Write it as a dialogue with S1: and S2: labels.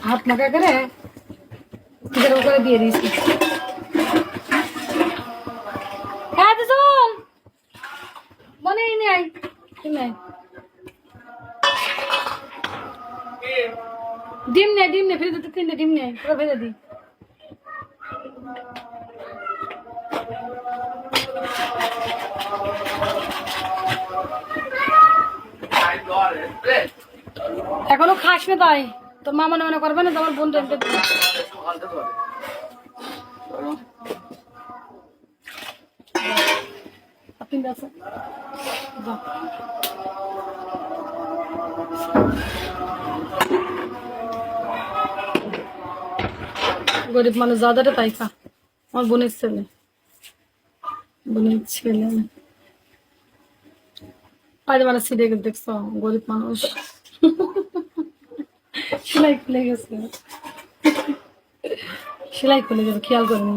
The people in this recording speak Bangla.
S1: হাত মাখা করে গরম করে দিয়ে দিয়েছি। হ্যাঁ তো চল মনে নেই নেই ডিম নেই ফেলে দিতে 3টে ডিম নেই পুরো ফেলে দিই। এখনো খাস না তাই তোর মা মনে করবে না তোমার বোন টেনতে গরিব মানুষ যাদের তাই খা। আমার বোনের ছেলে আজ মানে ছিঁড়ে গেছে দেখছো গরিব মানুষ সেলাই খুলে গেছে খেয়াল করিনি।